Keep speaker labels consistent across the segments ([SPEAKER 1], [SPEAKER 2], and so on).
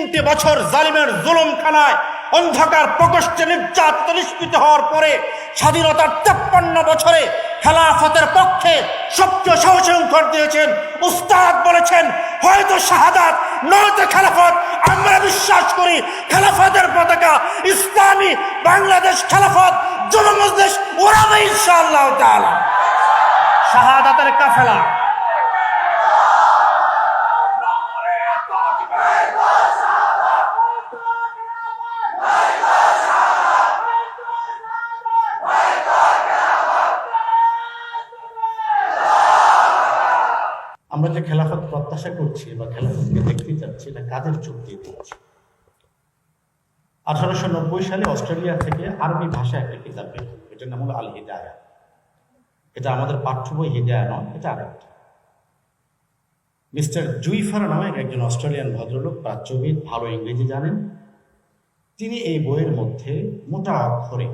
[SPEAKER 1] 3টি বছর জালিমের জুলুমখানায় অন্ধকার প্রকোষ্ঠে নির্যাতিত নিষ্পিত হওয়ার পরে স্বাধীনতার 53 বছরে খেলাফতের পক্ষে সবচেয়ে সাহসংকর দিয়েছেন উস্তাদ, বলেছেন হয়তো শাহাদাত নয়তো খেলাফত। আমরা বিশ্বাস করি খেলাফতের পতাকা ইসলামী বাংলাদেশ খেলাফত যুব মজলিস ওড়াবে ইনশাআল্লাহ তাআলা। শাহাদাতের কাফেলা আমরা যে খেলাফত প্রত্যাশা করছি বা খেলাফতকে দেখতে চাচ্ছি, এটা কাদের চোখ দিয়ে দেখছি? 1890 সালে অস্ট্রেলিয়া থেকে আরবি ভাষায় একটা কিতাব বের হয়, এটার নাম হলো আল হিদায়া। এটা আমাদের পাঠ্য বই হিদায়া নয়, এটা আরেকটা। মিস্টার জুইফার নামে একজন অস্ট্রেলিয়ান ভদ্রলোক, প্রাচ্যবিদ, ভালো ইংরেজি জানেন। তিনি এই বইয়ের মধ্যে মোটা অক্ষরে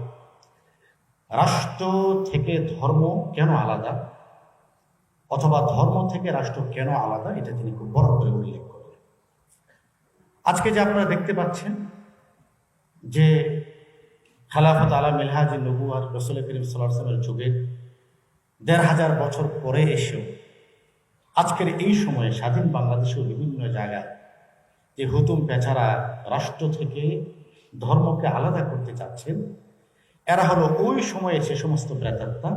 [SPEAKER 1] রাষ্ট্র থেকে ধর্ম কেন আলাদা অথবা ধর্ম থেকে রাষ্ট্র কেন আলাদা, এটা তিনি খুব বড় করে উল্লেখ করেন। আজকে যে আপনারা দেখতে পাচ্ছেন যে খেলাফত আলা মিনহাজ নবুওয়াত রাসূল করিম সাল্লাল্লাহু আলাইহি ওয়াসাল্লামের যুগে ১৫০০ বছর পরে এসেও আজকের এই সময়ে স্বাধীন বাংলাদেশেও বিভিন্ন জায়গায় যে হুতুম পেচারা রাষ্ট্র থেকে ধর্মকে আলাদা করতে চাচ্ছেন, এরা হলো ওই সময়ে সে সমস্ত প্রেতাত্মা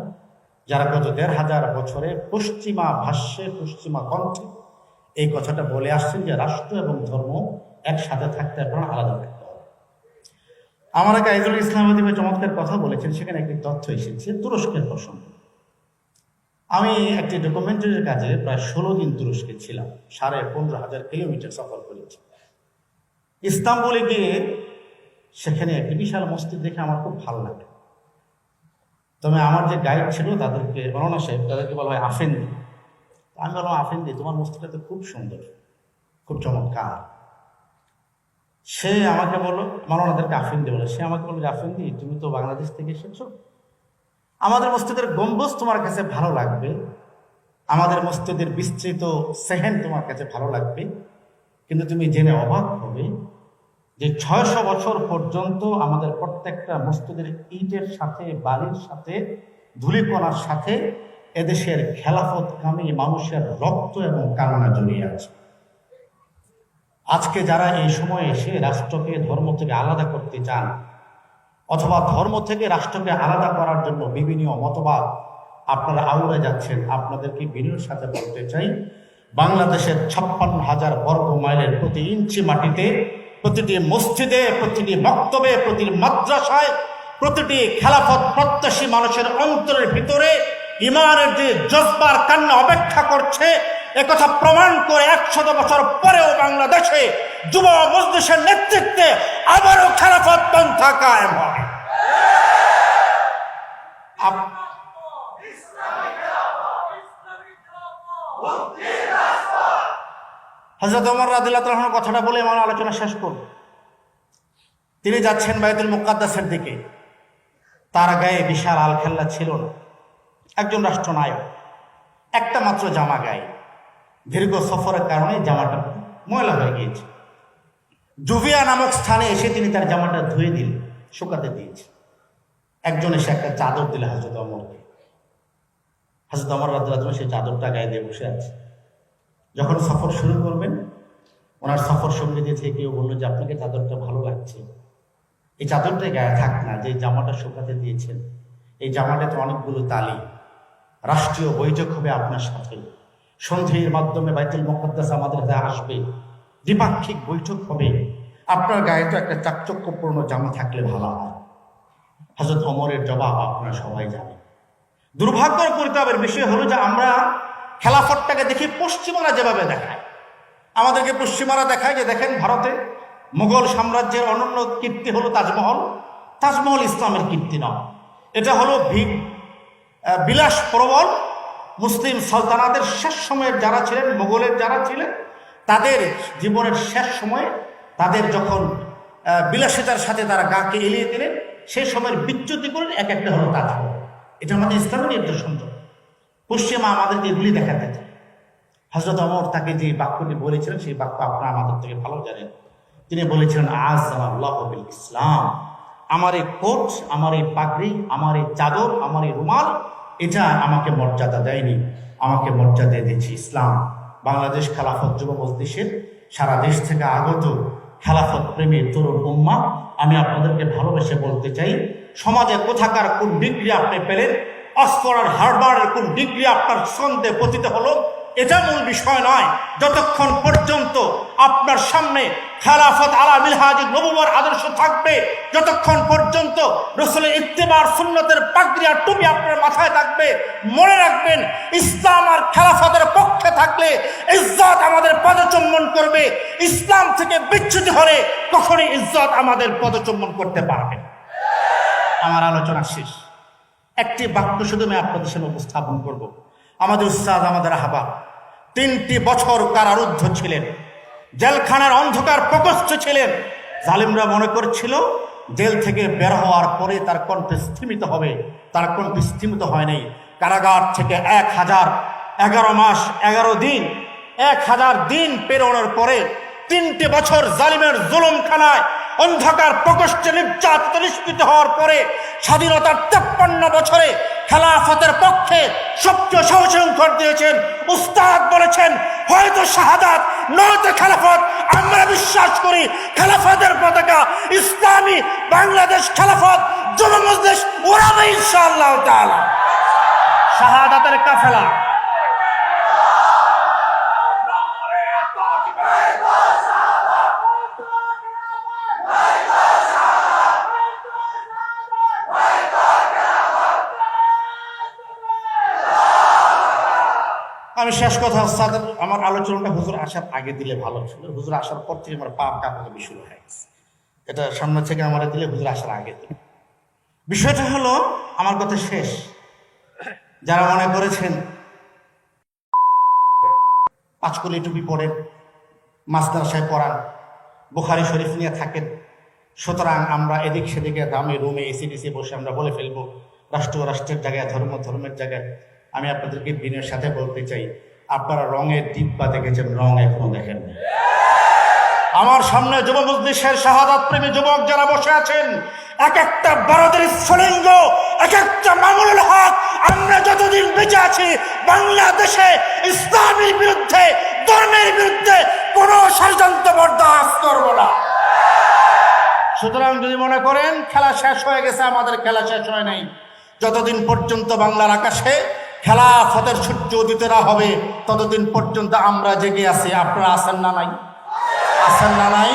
[SPEAKER 1] যারা গত ১৫০০ বছরে পশ্চিমা ভাষ্যে পশ্চিমা কণ্ঠে এই কথাটা বলে আসছেন যে রাষ্ট্র এবং ধর্ম একসাথে থাকতে হবে না, আলাদা থাকতে হবে। আমার এক আইজুল ইসলাম চমৎকার কথা বলেছেন, সেখানে একটি তথ্য এসেছে তুরস্কের প্রসঙ্গে। আমি একটি ডকুমেন্টারির কাজে প্রায় 16 দিন তুরস্কে ছিলাম, 15,500 কিলোমিটার সফর করেছি। ইস্তাম্বুলে গিয়ে সেখানে একটি বিশাল মসজিদ দেখে আমার খুব ভালো লাগে। তবে আমার যে গাইড ছিল তাদেরকে, মৌলানা সাহেব, তাদেরকে বলা হয় আফেন্দি। আমি বললাম, আফেন্দি তোমার মসজিদটা তো খুব সুন্দর, খুব চমৎকার। সে আমাকে বললো, মৌলানাদেরকে আফেন্দি বলে, সে আমাকে বললো, আফেন্দি তুমি তো বাংলাদেশ থেকে এসেছো, আমাদের মসজিদের গম্বুজ তোমার কাছে ভালো লাগবে, আমাদের মসজিদের বিস্তৃত সেহেন তোমার কাছে ভালো লাগবে, কিন্তু তুমি জেনে অবাক হবে যে ৬০০ বছর পর্যন্ত আমাদের প্রত্যেকটা মসজিদের ইটের সাথে, বালির সাথে, ধূলিকণার সাথে এদেশের খেলাফতকামী মানুষের রক্ত এবং কান্না জড়িয়ে আছে। আজকে যারা এই সময়ে এসে রাষ্ট্রকে ধর্ম থেকে আলাদা করতে চান অথবা ধর্ম থেকে রাষ্ট্রকে আলাদা করার জন্য বিভিন্ন মতবাদ আপনারা আউড়ে যাচ্ছেন, আপনাদেরকে বিনয়ের সাথে বলতে চাই, বাংলাদেশের ৫৬,০০০ বর্গ মাইলের প্রতি ইঞ্চি মাটিতে, প্রতিটি মসজিদে, প্রতিটি মক্তবে, প্রতিটি মাদ্রাসায়, প্রতিটি খেলাফত প্রত্যাশী মানুষের অন্তরের ভিতরে ইমানের যে জজবার কান্না অপেক্ষা করছে, একথা প্রমাণ করে ১০০ বছর পরেও বাংলাদেশে যুব মজলিসের নেতৃত্বে আবারও খেলাফত পন্থা কায়েম হবে। হযরত ওমর রাদিয়াল্লাহু তাআলার কথাটা বলে আমার আলোচনা শেষ করব। তিনি যাচ্ছেন বাইতুল মুকাদ্দাসের দিকে, তার গায়ে বিশাল আলখাল্লা ছিল না, একজন রাষ্ট্রনায়ক, একটা মাত্র জামা গায়ে, দীর্ঘ সফরের কারণে জামাটা ময়লা হয়ে গিয়েছে। জুভিয়া নামক স্থানে এসে তিনি তার জামাটা ধুয়ে দিলেন, শুকাতে দিয়েছে। একজন এসে একটা চাদর দিলে হযরত ওমরকে। হযরত ওমর রাদিয়াল্লাহু তাআলা সেই চাদরটা গায়ে দিয়ে বসে আছে। যখন সফর শুরু করবেন, ওনার সফর সঙ্গী থেকে কেউ বললো যে আপনাকে চাদরটা ভালো লাগছে, এই চাদরটাই গায়ে থাক না, যে জামাটা শুকাতে দিয়েছেন, এই জামাটাতে অনেকগুলো তালি, রাষ্ট্রীয় বৈঠক হবে আপনার সাথে, সন্ধির মাধ্যমে বাইতুল মুকাদ্দাস আমাদের হাতে আসবে, দ্বিপাক্ষিক বৈঠক হবে, আপনার গায়ে তো একটা চাকচক্যপূর্ণ জামা থাকলে ভালো হয়। হযরত ওমরের জবাব আপনারা সবাই জানেন। দুর্ভাগ্যের পরিতাপের বিষয় হলো যে আমরা খেলাফতটাকে দেখি পশ্চিমারা যেভাবে দেখায়, আমাদেরকে পশ্চিমারা দেখায় যে দেখেন ভারতে মুঘল সাম্রাজ্যের অনন্য কীর্তি হলো তাজমহল। তাজমহল ইসলামের কীর্তি নয়, এটা হলো বিলাস প্রবল মুসলিম সালতানাতের শেষ সময়ের যারা ছিলেন, মুঘলের যারা ছিলেন, তাদের জীবনের শেষ সময়ে তাদের যখন বিলাসিতার সাথে তারা গাকে এলিয়ে দিলেন, সেই সময়ের বিচ্যুতি করেন এক একটা হলো তাজমহল। এটা আমাদের ইসলামের নিদর্শন। পশ্চিমা আমাদেরকে এগুলি দেখাতে চায়। হযরত ওমর তাকে যে বাক্যটি বলেছিলেন সেই বাক্য আপনারা আমাদের থেকে ভালো জানেন, তিনি বলেছিলেন আযযানাল্লাহু বিল ইসলাম, আমার এই কোট, আমার এই পাগড়ি, আমার এই চাদর, আমার এই রুমাল, এটা আমাকে মর্যাদা দেয়নি, আমাকে মর্যাদা দিয়েছে ইসলাম। বাংলাদেশ খেলাফত যুব মজলিসের সারা দেশ থেকে আগত খেলাফত প্রেমী তরুণ উম্মাহ, আমি আপনাদেরকে ভালোবেসে বলতে চাই, সমাজে কোথাকার কোন ডিগ্রি আপনি পেলেন, অক্সফোর্ড আর হার্ভার্ডের কোন ডিগ্রি আপনার সন্দেহ পতিত হলো, এটা মূল বিষয় নয়। যতক্ষণ পর্যন্ত আপনার সামনে খেলাফত আলা মিনহাজুন নবুওয়ার আদর্শ থাকবে, যতক্ষণ পর্যন্ত রাসূলের ইত্তেবার সুন্নতের পাগড়ি আর টুপি আপনার মাথায় থাকবে, মনে রাখবেন ইসলাম আর খেলাফতের পক্ষে থাকলে ইজ্জত আমাদের পদচুম্বন করবে। ইসলাম থেকে বিচ্যুত হলে কখনোই ইজ্জত আমাদের পদচুম্বন করতে পারবে। আমার আলোচনা শেষ, একটি বাক্য শুধু আমি আপনাদের সামনে উপস্থাপন করব। আমাদের উস্তাদ, আমাদের আহ্বাব 3টি বছর কারারুদ্ধ ছিলেন, জেলখানার অন্ধকার প্রকোষ্ঠ ছিলেন। জালিমরা মনে করছিল জেল থেকে বের হওয়ার পরে তার কণ্ঠ স্থিমিত হবে, তার কণ্ঠ স্থিমিত হয় নাই। কারাগার থেকে 1011 মাস 11 দিন, 1000 দিন পেরোনোর পরে 3টি বছর জালিমের জুলুমখানায় অন্ধকার প্রকোষ্ঠে নির্যাতিত নিষ্পিত হওয়ার পরে স্বাধীনতার 53 বছরে খেলাফতের পক্ষে সবচেয়ে সহসংখ্যক দিয়েছেন উস্তাদ। বলেছেন হয়তো শাহাদাত নয়তো খেলাফত। আমরা বিশ্বাস করি খেলাফতের পতাকা ইসলামী বাংলাদেশ খেলাফত যুব মজলিস ওড়াবে ইনশাআল্লাহ তাআলা। শাহাদাতের কাফেলা আমি শেষ কথা, আমার আলোচনাটা হুজুর আসার আগে দিলে ভালো ছিল। হুজুর আসার পর থেকে আমার পা কাঁপানো শুরু হয়ে গেছে। এটা সামনে থেকে আমার দিলে হুজুর আসার আগে দিলে। বিষয়টা হলো, আমার কথা শেষ। যারা মনে করেছেন পাঁচকলি টুপি পরেন, মাদ্রাসায় পড়ান, বুখারী শরীফ নিয়ে থাকেন, সুতরাং আমরা এদিক সেদিকে দামি রুমে এসি টিসি বসে আমরা বলে ফেলবো রাষ্ট্র রাষ্ট্রের জায়গায়, ধর্ম ধর্মের জায়গায়। আমি আপনাদেরকে বিনয়ের সাথে বলতে চাই, আপনারা রঙের ডিব্বা দেখেছেন, রং এখনো দেখেন। আমার সামনে যুব মজলিসের শাহাদাত প্রেমী যুবক যারা বসে আছেন, এক একটা ভারতের স্ফুলিঙ্গ, এক একটা মামুনুল হক, আমরা যতদিন বেঁচে আছি বাংলাদেশে ইসলামের বিরুদ্ধে, ধর্মের বিরুদ্ধে কোনো ষড়যন্ত্র বরদাস্ত করব না। সুতরাং যদি মনে করেন খেলা শেষ হয়ে গেছে, আমাদের খেলা শেষ হয় নাই। যতদিন পর্যন্ত বাংলার আকাশে খেলাফতের সূর্য উদিত না হবে, ততদিন পর্যন্ত আমরা জেগে আছি। আপনারা আছেন না নাই? আছেন না নাই?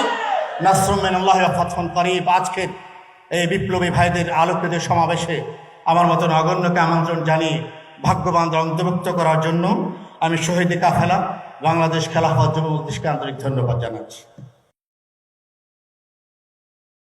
[SPEAKER 1] নাসরুম মিনাল্লাহি ওয়া ফাতহুন করিব। আজকের এই বিপ্লবী ভাইদের আলোকিত সমাবেশে আমার মতন অগণ্যকে আমন্ত্রণ জানিয়ে ভাগ্যবানদের অন্তর্ভুক্ত করার জন্য আমি শহীদ কাফেলা বাংলাদেশ খেলাফত যুব মজলিসকে আন্তরিক ধন্যবাদ জানাচ্ছি।